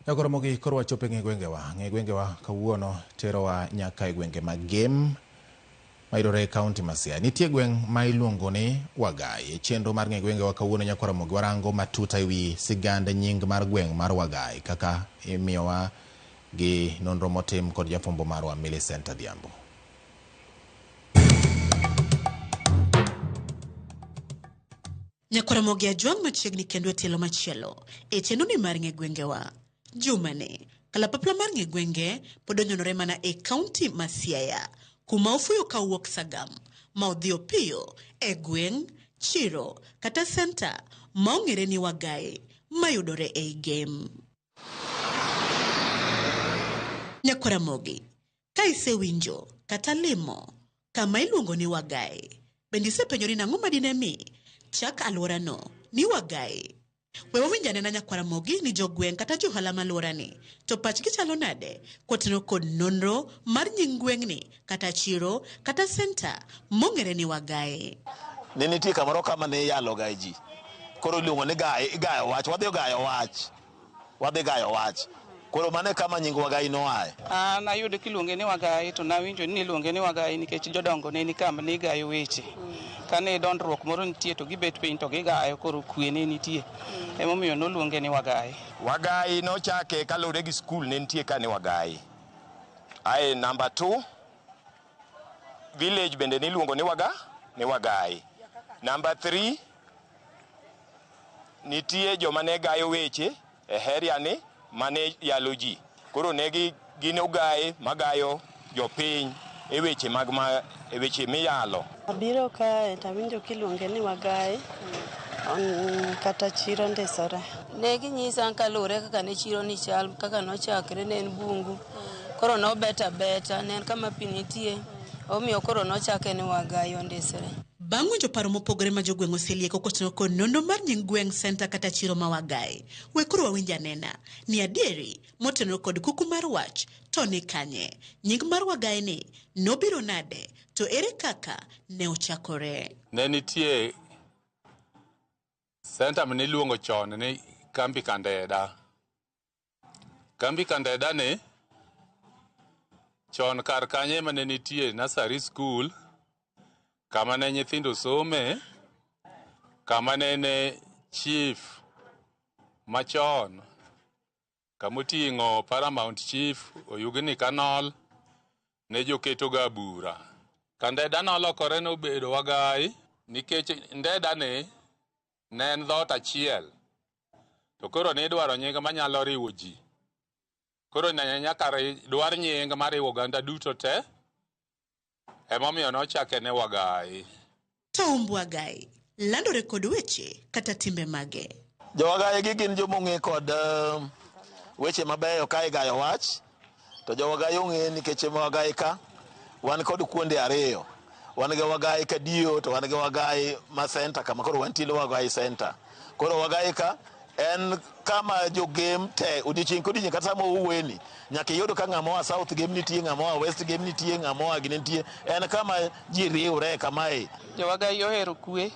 Koro mogi koro wachope ng'e gwengewa kawuono terowa nyaka e gwenge mag Gem mayudore e kaunti ma Siaya. Nitie gweng' ma iluongo ni Wagai. E chenro mar ng'e gwengewa kawuono nyakora mogi warango matuta ewi sigand nying mar gweng' mar Wagai kaka imiyowa gi nonro motim kod jafwambo marwa Millicent Adhiambo. Nyakora mogi ajwang' machiegni kendo e tielo machielo e chenro ni mar ng'e gwengewa. Jumani, kalapapla mar ng'e gwenge pod onyonore mana e kaunti ma Siaya, kuma ofuyo kawuok Sagam, ma odhiyo piyo e gweng', chiro, kata senta ma ong'ere ni Wagai mayudore ei Gem. Nyakora mogi, ka isewinjo kata limo kama iluongo ni Wagai, bende isepenjori nang'o madine mi chak alworano ni Wagai. We wawinja nena nyakwara mogi ni jogweng' kata johala malworani to pachgi chalo nade koteno kod nonro mar nying gweng'ni kata chiro kata senta mong'ere ni Wagai. Ne nitie kamoro kama ne yalo ga ji. Koro iluongo ni gayo wach, wadhi gayo wach. Koro mane kama nying Wagai noaye. Nayudo kiluonge ni Wagai to nawinjo ni iluonge ni Wagai nikech jodongo ne ni kama ne gayo weche. Kane dondruok moro nitie to gibet piny to gigayo koro kwe ne nitie. Emomiyo noluonge ni Wagai. Wagai nochake kaluwore gi skul ne nitie ka ni Wagai. Ae number 2 village bende niluongo ni Wagai. Number 3 nitie joma ne gayo weche e area ni mane yalo ji. Koro ne gin Ogai magayo jopiny e weche miyalo. Abiro ka tawinjo kiluonge ni Wagai kata chiro ndisore. Ne ginyisa kaluwore kaka ne chiro ni chal kaka nochakre ne en bungu. Koro no beta ne en kama pi nitie. Omiyo koro nochake ni Wagai ondisore. Bang' winjo paro mopogore ma jogweng' oselieko koteno kod nonro mar nying gweng' senta kata chiro ma Wagai, we koro wawinja nena ni adieri moteno kod kuku mar wach to ni kanye. Nying mar Wagai ni nobiro nade to ere kaka ne ochakore. Ne nitie senta mane iluongo chon ni Kambi Kandeda. Kambi Kandeda ni chon kar kanye mane nitie nursery school kama ne nyithindo some, kama ne chief machon, kamoting'o Paramount Chief Oyugni Kanol ne joketo ga bura. Kandeda nolokore nobedo Wagai nikech Ndeda ne en dhot achiel. To koro ne idwaro nying manyalo riwo ji. Koro nyaka dwar nying mariwo oganda duto te. Emomiyo nochake ne Wagai. To Wagai landore kod weche kata timbe mage. Jo-Wagai gin jomong'e kod weche mabeyo ka igayo wach. To jo-Wagai ong'e nikech Wagai ka wan kod kuonde ariyo. Wan gi Wagai ka dio to wan gi Wagai ma center kama koro wantiere Wagai center. Koro Wagai ka en kama jo-Gem te odiochieng' kodiochieng' kata sama owuweni nyaka iyudo ka ng'amoa South Gem nitie, ng'amoa West Gem nitie, ng'amoa gi nitie. En kama ji riwre kamae. Jo-Wagai ohero kwe.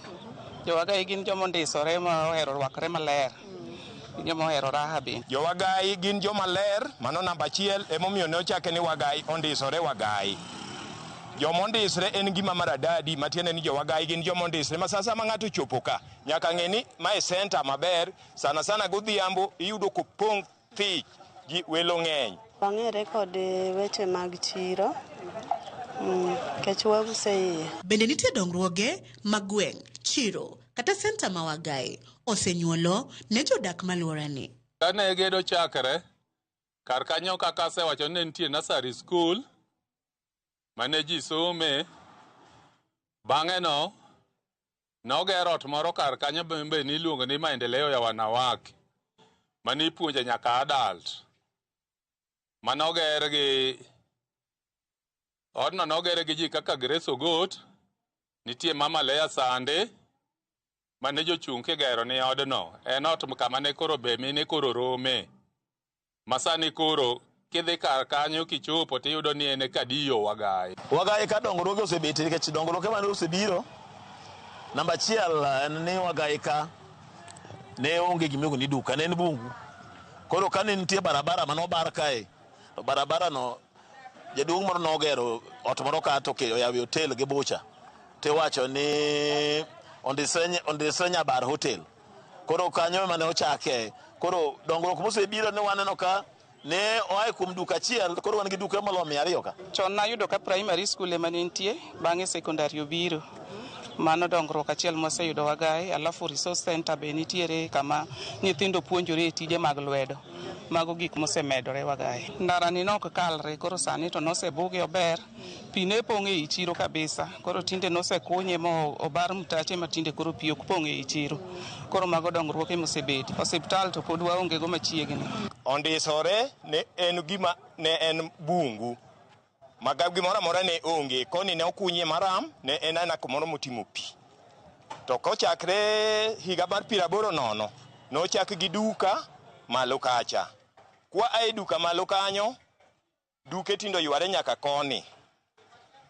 Jo-Wagai gin joma ondisore ma ohero rwakre maler. Joma ohero raha be. Jo-Wagai gin joma ler, mano namba 1 emomiyo nochake ni Wagai ondisore Wagai. Jomondisre en gima maradadi matiende ni jo-Wagai gin jomondisre ma sasa ma ng'ato chopo ka nyaka ng'e ni mae center maber sana godhiambo iyudo kopong' thich gi welo ng'eny. Wang'ere kod weche mag chiro kech wause iye. Bende nitie dongruoge mag gweng', chiro kata senta ma Wagai osenyuolo ne jodak malworani. Kane gedo chakre kar kanyo kaka asewacho ne nitie nursery school mane ji some. Bang'e nogero ot moro kar kanyo bende niluongo ni Maendeleo ya Wanawake mane ipuonje nyaka adult. Odno nogere gi ji kaka Grace Ogot, nitie Mama Leah Sande mane jochung' kigero ni odno. En ot kama ne koro be mine koro rome. Masani koro kidhi kar kanyo kichopo tiyudo ni en kadiyo Wagai. Wagai ka dongruoge osebete nikech dongruoge mane osebiro. Namba 1 en ni Wagai ka ne onge gimiluongo ni duka, ne en bungu. Koro kane nitie barabara manobar kae, to barabara no jaduong' moro nogero ot moro ka to oyawo hotel gi bucha. Tiwacho ni ondisre Nyabar Hotel. Koro kanyo mane ochake. Koro dongruok mosebiro ne waneno ka ne oae kuom duka achiel, koro wan gi duka maloyo 200 ka. Chon nayudo ka primary school ema nitie, bang'e secondary obiro. Mano dongruok achiel moseyudo Wagai, alafu resource center be nitiere kama nyithindo puonjore tije mag lwedo. Mago gik mosemedore Wagai. Ndarani nok kalre, koro sani to nosebuge ober. Pi ne pong'e e chiro kabisa. Koro tinde nosekunye mo obar mtache matinde koro pi ok pong'e e chiro. Koro mago dongruoke mosebedi. Osiptal to pod waonge go machiegni. Ondisore ne en gima ne en bungu. Magab gimoro amora ne onge, koni ne okunye maram, ne en ana kumoro motimo pi. To kochakre higa mar 80 nochak gi duka malo kacha. Kwa ae duka malo kanyo, duke tindo yware nyaka koni.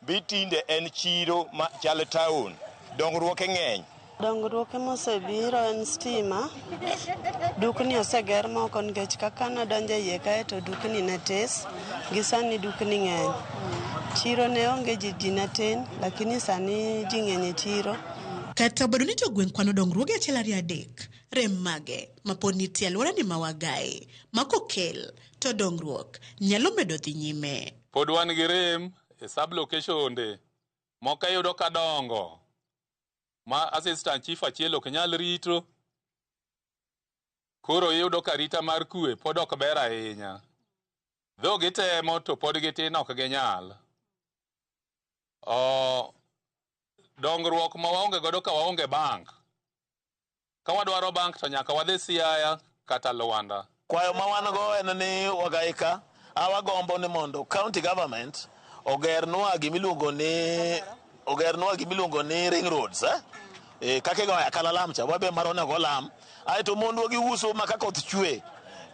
Bitinde en chiro ma chal town. Dongruoke ng'eny. Dongruoke mosebiro en stima. Dukni oseger moko nikech kaka nadonjo iye kae to dukni ne tis. Gi sani dukni ng'eny. Chiro ne onge ji ne tin, lakini sani ji ng'eny e chiro. Kata obedo ni jogweng' kwano dongruoge achiel ariyo adek, rem mage mapod nitie alworani ma Wagai, ma kokel to dongruok nyalo medo dhi nyime. Pod wan gi rem e sub-locationde moko iyudo ka dongo ma assistant chief achiel ok nyal rito. Koro iyudo ka rita mar kwe pod ok ber ahinya. Dho gitemo to pod gitin ok ginyal. Dongruok ma waonge godo ka waonge bank. Ka wadwaro bank to nyaka wadhi Siaya kata Luanda. Kwayo ma wan go en ni Wagai ka, awagombo ni mondo county government ogernwa gimiluongo ni ring roads, kake go akala lam cha wabe marone go lam, ai to mondo giuso maka koth chwe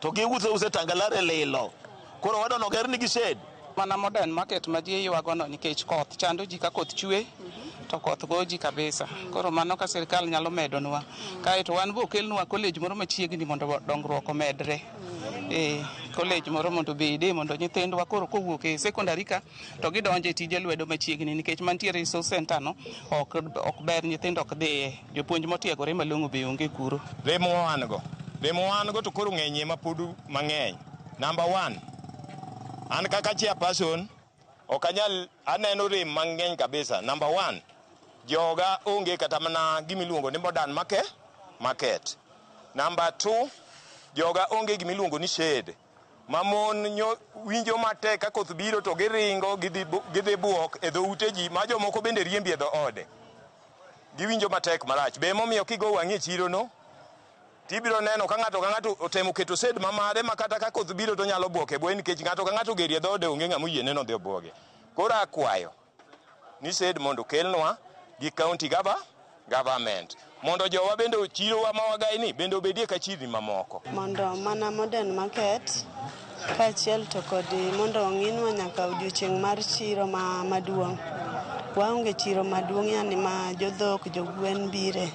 to giuso tangalare lilo. Koro wadon ogerni gi shed. Mana modern market ma ji ywago no nikech koth chando ji ka koth chwe to koth goji kabisa. Koro mano ka sirkal nyalo medonwa. Kae to wan bo kelnwa college moro machiegni mondo dongruok omedre. College moro mondo bede mondo nyithindwa koro kowuok e secondary ka to gidonje tije lwedo machiegni nikech mantiere resource center no ok ber, nyithindo ok dhiye. Jopuonj motiegore malong'o be onge kuro. Remo wan go to koro ng'enye ma podu mang'eny. Number 1, an kaka chairperson okanyal aneno rem mang'eny kabisa. Number 1, joga onge kata mana gimiluongo ni modern market. Number 2, joga onge gimiluongo ni shade. Mamon winjo matek ka koth biro to giringo gidhi buok e dhoute ji ma jomoko bende riembi e dho ode. Giwinjo matek marach. Be momiyo kigo wang'e chiro no, tibiro neno ka ng'ato otemo keto sed mamare makata ka koth biro to nyalo buoke bwe nikech ng'ato ka ng'ato gerie dhode onge ng'ama yie neno dhi obuoge. Koro akwayo ni sed mondo kelnwa gi county government mondo jowa bende chirowa ma Wagai ni bende obedie ka chirni mamoko. Mondo mana modern market kaachiel to kod mondo ong'inwa nyaka odiochieng' mar chiro maduong'. Waonge chiro maduong' yani ma jodhok jogwen bire.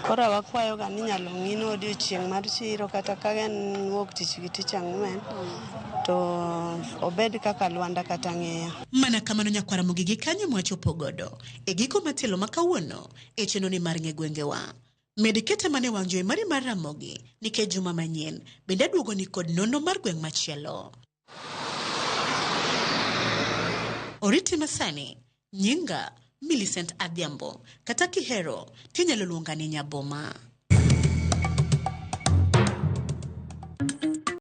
Koro wakwayoga ni nyalo ng'inwa odiochieng' mar chiro kata ka en wuok tich gi tich ang'wen to obed kaka Luanda kata Ng'eya. Mana kamano nyakwara mogigi kanyo mwachopo godo e giko matelo makawuono e chenoni mar Ng'e Gwengewa. Medi kete mane wang'joe mari mar Ramogi nikech juma manyien bende aduogo ni kod nono mar gweng' machielo. Oriti masani nyinga Millicent Adhiambo kata kihero tinyalo luonga ni Nyaboma.